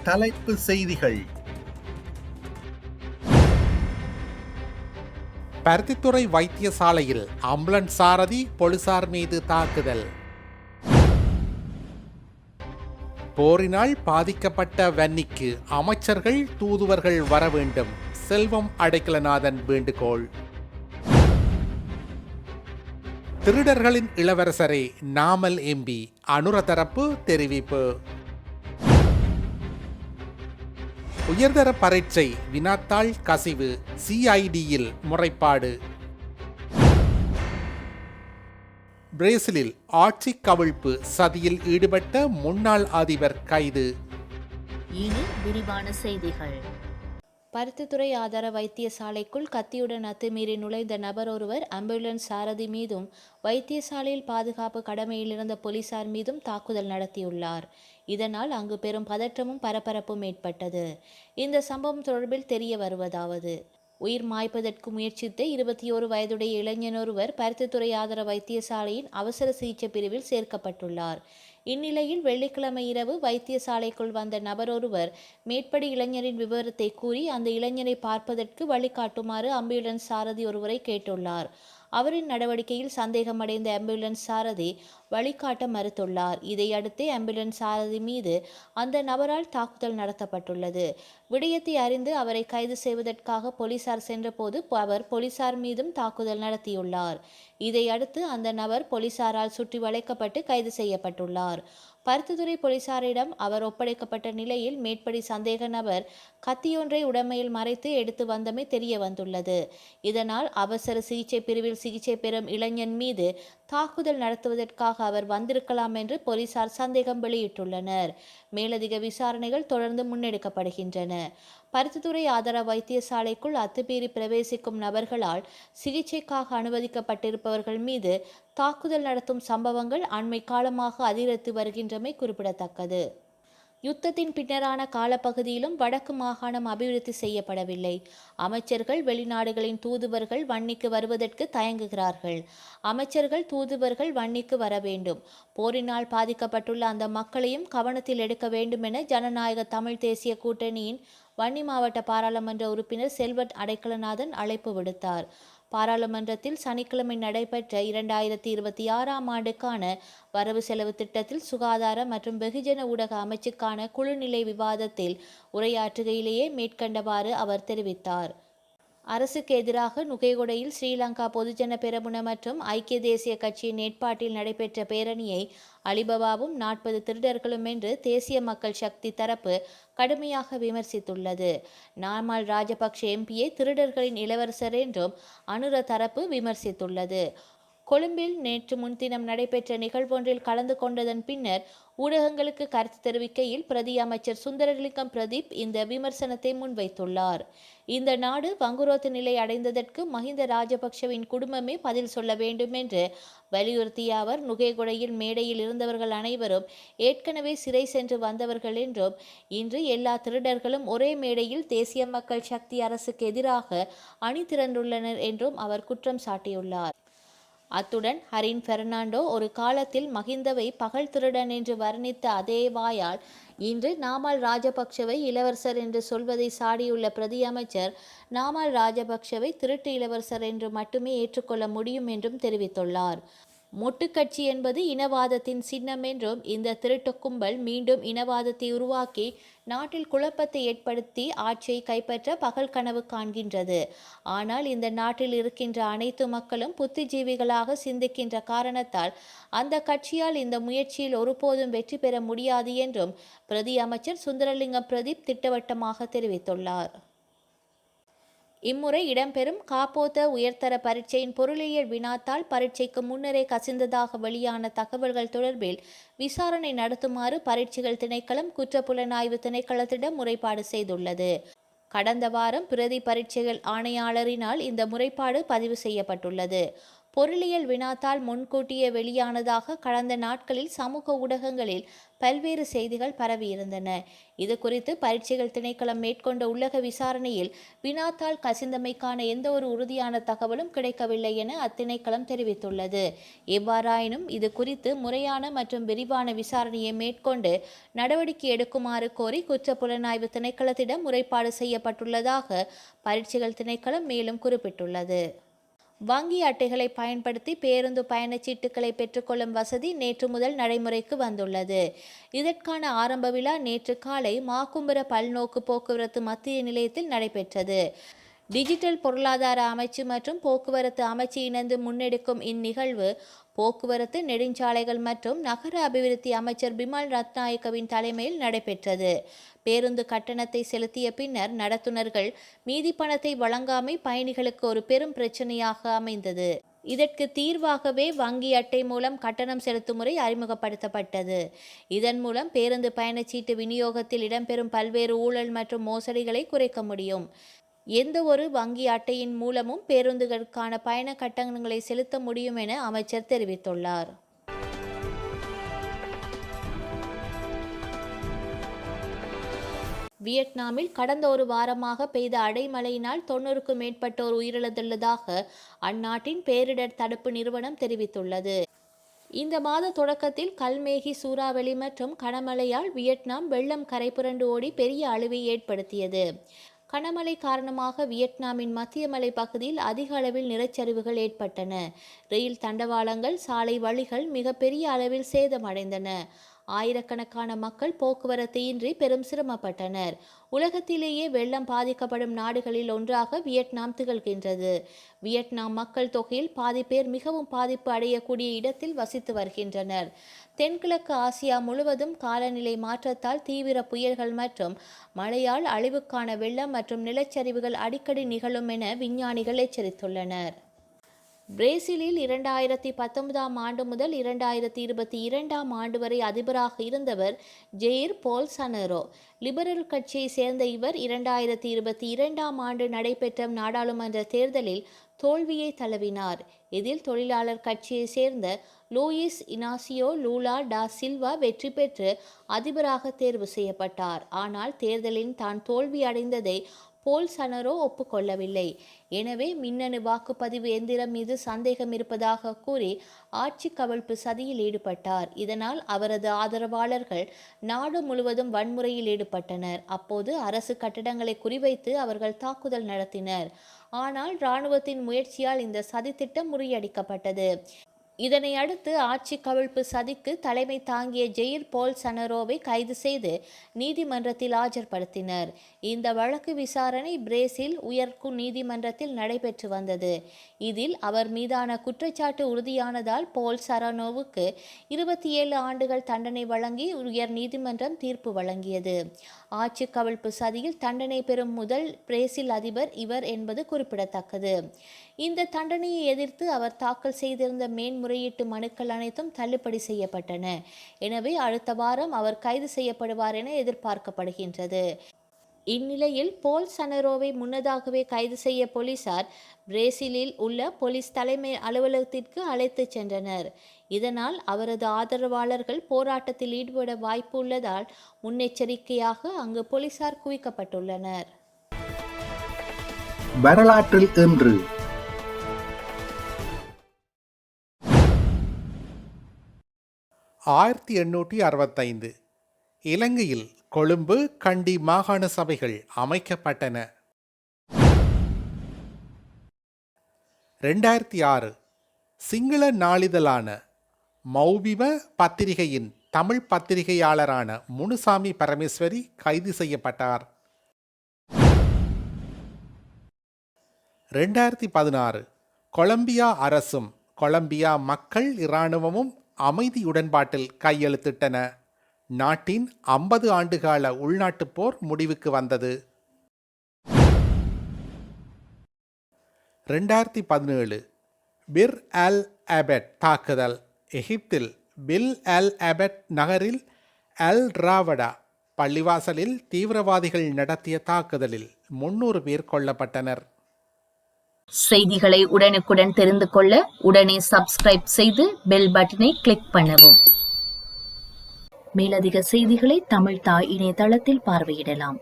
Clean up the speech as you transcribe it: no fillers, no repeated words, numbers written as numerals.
தலைப்பு செய்திகள். பருத்தித்துறை வைத்தியசாலையில் ஆம்புலன்ஸ் சாரதி போலீசார் மீது தாக்குதல். போரினால் பாதிக்கப்பட்ட வன்னிக்கு அமைச்சர்கள் தூதுவர்கள் வர வேண்டும், செல்வம் அடைக்கலநாதன் வேண்டுகோள். திருடர்களின் இளவரசரே நாமல் எம்பி, அனுர தரப்பு தெரிவிப்பு. உயர்தர பரீட்சை வினாத்தாள் கசிவு, சிஐடியில் முறைப்பாடு. பிரேசிலில் ஆட்சி கவிழ்ப்பு சதியில் ஈடுபட்ட முன்னாள் அதிபர் கைது. இனி விரிவான செய்திகள். பருத்தித்துறை ஆதார வைத்தியசாலைக்குள் கத்தியுடன் அத்துமீறி நுழைந்த நபர் ஒருவர் ஆம்புலன்ஸ் சாரதி மீதும் வைத்தியசாலையில் பாதுகாப்பு கடமையில் இருந்த போலீசார் மீதும் தாக்குதல் நடத்தியுள்ளார். இதனால் அங்கு பெரும் பதற்றமும் பரபரப்பும் ஏற்பட்டது. இந்த சம்பவம் தொடர்பில் தெரிய வருவதாவது: உயிர் மாய்ப்பதற்கு முயற்சித்த 21 வயதுடைய இளைஞன் ஒருவர் பருத்தித்துறை ஆதார வைத்தியசாலையின் அவசர சிகிச்சை பிரிவில் சேர்க்கப்பட்டுள்ளார். இந்நிலையில் வெள்ளிக்கிழமை இரவு வைத்தியசாலைக்குள் வந்த நபர் ஒருவர் மேற்படி இளைஞரின் விவரத்தை கூறி அந்த இளைஞரை பார்ப்பதற்கு வழிகாட்டுமாறு ஆம்புலன்ஸ் சாரதி ஒருவரை கேட்டுள்ளார். அவரின் நடவடிக்கையில் சந்தேகமடைந்த ஆம்புலன்ஸ் சாரதி வழிகாட்ட மறுத்துள்ளார். இதையடுத்து ஆம்புலன்ஸ் சாரதி மீது அந்த நபரால் தாக்குதல் நடத்தப்பட்டுள்ளது. விடயத்தை அறிந்து அவரை கைது செய்வதற்காக போலீசார் சென்றபோது அவர் போலீசார் மீதும் தாக்குதல் நடத்தியுள்ளார். இதையடுத்து அந்த நபர் போலீசாரால் சுற்றி வளைக்கப்பட்டு கைது செய்யப்பட்டுள்ளார். பருத்தித்துறை போலீசாரிடம் அவர் ஒப்படைக்கப்பட்ட நிலையில் மேற்படி சந்தேக நபர் கத்தியொன்றை உடமையில் மறைத்து எடுத்து வந்தமை தெரிய வந்துள்ளது. இதனால் அவசர சிகிச்சை பிரிவில் சிகிச்சை பெறும் இளைஞன் மீது தாக்குதல் நடத்துவதற்காக அவர் வந்திருக்கலாம் என்று போலீசார் சந்தேகம் வெளியிட்டுள்ளனர். மேலதிக விசாரணைகள் தொடர்ந்து முன்னெடுக்கப்படுகின்றன. பருத்தித்துறை ஆதார வைத்தியசாலைக்குள் அத்துமீறி பிரவேசிக்கும் நபர்களால் சிகிச்சைக்காக அனுமதிக்கப்பட்டிருப்பவர்கள் மீது தாக்குதல் நடத்தும் சம்பவங்கள் அண்மை காலமாக அதிகரித்து வருகின்றமை குறிப்பிடத்தக்கது. யுத்தத்தின் பின்னரான காலப்பகுதியிலும் வடக்கு மாகாணம் அபிவிருத்தி செய்யப்படவில்லை. அமைச்சர்கள், வெளிநாடுகளின் தூதுவர்கள் வன்னிக்கு வருவதற்கு தயங்குகிறார்கள். அமைச்சர்கள், தூதுவர்கள் வன்னிக்கு வர வேண்டும். போரினால் பாதிக்கப்பட்டுள்ள அந்த மக்களையும் கவனத்தில் எடுக்க வேண்டும் என ஜனநாயக தமிழ் தேசிய கூட்டணியின் வன்னி மாவட்ட பாராளுமன்ற உறுப்பினர் செல்வம் அடைக்கலநாதன் அழைப்பு விடுத்தார். பாராளுமன்றத்தில் சனிக்கிழமை நடைபெற்ற 2026ஆம் ஆண்டுக்கான வரவு செலவு திட்டத்தில் சுகாதார மற்றும் வெகுஜன ஊடக அமைச்சுக்கான குழுநிலை விவாதத்தில் உரையாற்றுகையிலேயே மேற்கண்டவாறு அவர் தெரிவித்தார். அரசுக்கு எதிராக நுகேகொடையில் ஸ்ரீலங்கா பொதுஜன பெரமுன மற்றும் ஐக்கிய தேசிய கட்சியின் ஏற்பாட்டில் நடைபெற்ற பேரணியை அலிபாபாவும் 40 திருடர்களும் என்று தேசிய மக்கள் சக்தி தரப்பு கடுமையாக விமர்சித்துள்ளது. நாமல் ராஜபக்ஷ எம்பியை திருடர்களின் இளவரசர் என்றும் அனுர தரப்பு விமர்சித்துள்ளது. கொழும்பில் நேற்று முன்தினம் நடைபெற்ற நிகழ்வொன்றில் கலந்து கொண்டதன் பின்னர் ஊடகங்களுக்கு கருத்து தெரிவிக்கையில் பிரதி அமைச்சர் சுந்தரலிங்கம் பிரதீப் இந்த விமர்சனத்தை முன்வைத்துள்ளார். இந்த நாடு வங்குரோத்து நிலை அடைந்ததற்கு மஹிந்த ராஜபக்ஷவின் குடும்பமே பதில் சொல்ல வேண்டும் என்று வலியுறுத்திய அவர், நுகேகொடையில் மேடையில் இருந்தவர்கள் அனைவரும் ஏற்கனவே சிறை சென்று வந்தவர்கள் என்றும் இன்று எல்லா திருடர்களும் ஒரே மேடையில் தேசிய மக்கள் சக்தி அரசுக்கு எதிராக அணி திரண்டுள்ளனர் என்றும் அவர் குற்றம் சாட்டியுள்ளார். அத்துடன் ஹரின் பெர்னாண்டோ ஒரு காலத்தில் மஹிந்தவை பகல் திருடன் என்று வர்ணித்த அதே வாயால் இன்று நாமல் ராஜபக்ஷவை இளவரசர் என்று சொல்வதை சாடியுள்ள பிரதி அமைச்சர், நாமல் ராஜபக்ஷவை திருட்டு இளவரசர் என்று மட்டுமே ஏற்றுக்கொள்ள முடியும் என்றும் தெரிவித்துள்ளார். மொட்டுக்கட்சி என்பது இனவாதத்தின் சின்னம் என்றும் இந்த திருட்டு கும்பல் மீண்டும் இனவாதத்தை உருவாக்கி நாட்டில் குழப்பத்தை ஏற்படுத்தி ஆட்சியை கைப்பற்ற பகல் கனவு காண்கின்றது. ஆனால் இந்த நாட்டில் இருக்கின்ற அனைத்து மக்களும் புத்திஜீவிகளாக சிந்திக்கின்ற காரணத்தால் அந்த கட்சியால் இந்த முயற்சியில் ஒருபோதும் வெற்றி பெற முடியாது என்றும் பிரதி அமைச்சர் சுந்தரலிங்கம் பிரதீப் திட்டவட்டமாக தெரிவித்துள்ளார். இம்முறை இடம்பெறும் காப்போத்த உயர்தர பரீட்சையின் பொருளியல் வினாத்தாள் பரீட்சைக்கு முன்னரே கசிந்ததாக வெளியான தகவல்கள் தொடர்பில் விசாரணை நடத்துமாறு பரீட்சைகள் திணைக்களம் குற்றப்புலனாய்வு திணைக்களத்திடம் முறைப்பாடு செய்துள்ளது. கடந்த வாரம் பிரதி பரீட்சைகள் ஆணையாளரினால் இந்த முறைப்பாடு பதிவு செய்யப்பட்டுள்ளது. பொருளியல் வினாத்தாள் முன்கூட்டியே வெளியானதாக கடந்த நாட்களில் சமூக ஊடகங்களில் பல்வேறு செய்திகள் பரவியிருந்தன. இது குறித்து பரீட்சைகள் திணைக்களம் மேற்கொண்ட உள்ளக விசாரணையில் வினாத்தாள் கசிந்தமைக்கான எந்த ஒரு உறுதியான தகவலும் கிடைக்கவில்லை என அத்திணைக்களம் தெரிவித்துள்ளது. எவ்வாறாயினும் இது குறித்து முறையான மற்றும் விரிவான விசாரணையை மேற்கொண்டு நடவடிக்கை எடுக்குமாறு கோரி குற்றப்புலனாய்வு திணைக்களத்திடம் முறைப்பாடு செய்யப்பட்டுள்ளதாக பரீட்சைகள் திணைக்களம் மேலும் குறிப்பிட்டுள்ளது. வங்கி அட்டைகளை பயன்படுத்தி பேருந்து பயணச்சீட்டுகளை பெற்றுக்கொள்ளும் வசதி நேற்று முதல் நடைமுறைக்கு வந்துள்ளது. இதற்கான ஆரம்ப விழா நேற்று காலை மாக்கும்புர பல்நோக்கு போக்குவரத்து மத்திய நிலையத்தில் நடைபெற்றது. டிஜிட்டல் பொருளாதார அமைச்சு மற்றும் போக்குவரத்து அமைச்சு இணைந்து முன்னெடுக்கும் இந்நிகழ்வு போக்குவரத்து, நெடுஞ்சாலைகள் மற்றும் நகர அபிவிருத்தி அமைச்சர் பிமல் ரத்நாயக்கவின் தலைமையில் நடைபெற்றது. பேருந்து கட்டணத்தை செலுத்திய பின்னர் நடத்துனர்கள் மீதி பணத்தை வழங்காமை பயணிகளுக்கு ஒரு பெரும் பிரச்சனையாக அமைந்தது. இதற்கு தீர்வாகவே வங்கி அட்டை மூலம் கட்டணம் செலுத்தும் முறை அறிமுகப்படுத்தப்பட்டது. இதன் மூலம் பேருந்து பயணச்சீட்டு விநியோகத்தில் இடம்பெறும் பல்வேறு ஊழல் மற்றும் மோசடிகளை குறைக்க முடியும். எந்த ஒரு வங்கி அட்டையின் மூலமும் பேருந்துகளுக்கான பயண கட்டணங்களை செலுத்த முடியும் என அமைச்சர் தெரிவித்துள்ளார். வியட்நாமில் கடந்த ஒரு வாரமாக பெய்த அடைமழையினால் 90க்கும் மேற்பட்டோர் உயிரிழந்துள்ளதாக அந்நாட்டின் பேரிடர் தடுப்பு நிறுவனம் தெரிவித்துள்ளது. இந்த மாத தொடக்கத்தில் கல்மேகி சூறாவளி மற்றும் கனமழையால் வியட்நாம் வெள்ளம் கரைபுரண்டு ஓடி பெரிய அழிவை ஏற்படுத்தியது. கனமழை காரணமாக வியட்நாமின் மத்திய மலை பகுதியில் அதிக அளவில் நிலச்சரிவுகள் ஏற்பட்டன. ரயில் தண்டவாளங்கள், சாலை வழிகள் மிகப்பெரிய அளவில் சேதமடைந்தன. ஆயிரக்கணக்கான மக்கள் போக்குவரத்து இன்றி பெரும் சிரமப்பட்டனர். உலகத்திலேயே வெள்ளம் பாதிக்கப்படும் நாடுகளில் ஒன்றாக வியட்நாம் திகழ்கின்றது. வியட்நாம் மக்கள் தொகையில் பாதி பேர் மிகவும் பாதிப்பு அடையக்கூடிய இடத்தில் வசித்து வருகின்றனர். தென்கிழக்கு ஆசியா முழுவதும் காலநிலை மாற்றத்தால் தீவிர புயல்கள் மற்றும் மழையால் அழிவுக்கான வெள்ளம் மற்றும் நிலச்சரிவுகள் அடிக்கடி நிகழும் என விஞ்ஞானிகள் எச்சரித்துள்ளனர். பிரேசிலில் 2019ஆம் ஆண்டு முதல் 2022ஆம் ஆண்டு வரை அதிபராக இருந்தவர் ஜெயிர் போல்சனரோ. லிபரல் கட்சியை சேர்ந்த இவர் 2022ஆம் ஆண்டு நடைபெற்ற நாடாளுமன்ற தேர்தலில் தோல்வியை தழுவினார். இதில் தொழிலாளர் கட்சியை சேர்ந்த லூயிஸ் இனாசியோ லூலா டா சில்வா வெற்றி பெற்று அதிபராக தேர்வு செய்யப்பட்டார். ஆனால் தேர்தலில் தான் தோல்வி அடைந்ததை போல்சனரோ ஒப்புக்கொள்ளவில்லை. எனவே மின்னணு வாக்குப்பதிவு எந்திரம் மீது சந்தேகம் இருப்பதாக கூறி ஆட்சி கவிழ்ப்பு சதியில் ஈடுபட்டார். இதனால் அவரது ஆதரவாளர்கள் நாடு முழுவதும் வன்முறையில் ஈடுபட்டனர். அப்போது அரசு கட்டடங்களை குறிவைத்து அவர்கள் தாக்குதல் நடத்தினர். ஆனால் இராணுவத்தின் முயற்சியால் இந்த சதித்திட்டம் முறியடிக்கப்பட்டது. இதனை அடுத்து ஆட்சி கவிழ்ப்பு சதிக்கு தலைமை தாங்கிய ஜெயிர் போல்சனரோவை கைது செய்து நீதிமன்றத்தில் ஆஜர்படுத்தினர். இந்த வழக்கு விசாரணை பிரேசில் உயர் நீதிமன்றத்தில் நடைபெற்று வந்தது. இதில் அவர் மீதான குற்றச்சாட்டு உறுதியானதால் போல்சனரோவுக்கு 27 ஆண்டுகள் தண்டனை வழங்கி உயர் நீதிமன்றம் தீர்ப்பு வழங்கியது. ஆட்சி கவிழ்ப்பு சதியில் தண்டனை பெறும் முதல் பிரேசில் அதிபர் இவர் என்பது குறிப்பிடத்தக்கது. இந்த தண்டனையை எதிர்த்து அவர் தாக்கல் செய்திருந்த மேன்முறையீட்டு மனுக்கள் அனைத்தும் தள்ளுபடி செய்யப்பட்டன. எனவே அடுத்த வாரம் அவர் கைது செய்யப்படுவார் என எதிர்பார்க்கப்படுகின்றது. இந்நிலையில் போல்சனரோவை முன்னதாகவே கைது செய்ய போலீசார் பிரேசிலில் உள்ள போலீஸ் தலைமை அலுவலகத்திற்கு அழைத்து சென்றனர். இதனால் அவரது ஆதரவாளர்கள் போராட்டத்தில் ஈடுபட வாய்ப்பு உள்ளதால் முன்னெச்சரிக்கையாக அங்கு போலீசார் குவிக்கப்பட்டுள்ளனர். வரலாற்றில் இன்று 1865 இலங்கையில் கொழும்பு, கண்டி மாகாண சபைகள் அமைக்கப்பட்டன. 2006 சிங்கள நாளிதழான மௌபிம பத்திரிகையின் தமிழ் பத்திரிகையாளரான முனுசாமி பரமேஸ்வரி கைது செய்யப்பட்டார். 2016 கொலம்பியா அரசும் கொலம்பியா மக்கள் இராணுவமும் அமைதி உடன்பாட்டில் கையெழுத்திட்டன. நாட்டின் 50 ஆண்டுகால உள்நாட்டுப் போர் முடிவுக்கு வந்தது. 2017 பிர் அல் அபெட் தாக்குதல். எகிப்தில் பில் அல் அபெட் நகரில் அல் ராவடா பள்ளிவாசலில் தீவிரவாதிகள் நடத்திய தாக்குதலில் 300 பேர் கொல்லப்பட்டனர். செய்திகளை உடனுக்குடன் தெரிந்து கொள்ள உடனே சப்ஸ்கிரைப் செய்து பெல் பட்டனை கிளிக் பண்ணவும். மேலதிக செய்திகளை தமிழ் தாய் இணையதளத்தில் பார்வையிடலாம்.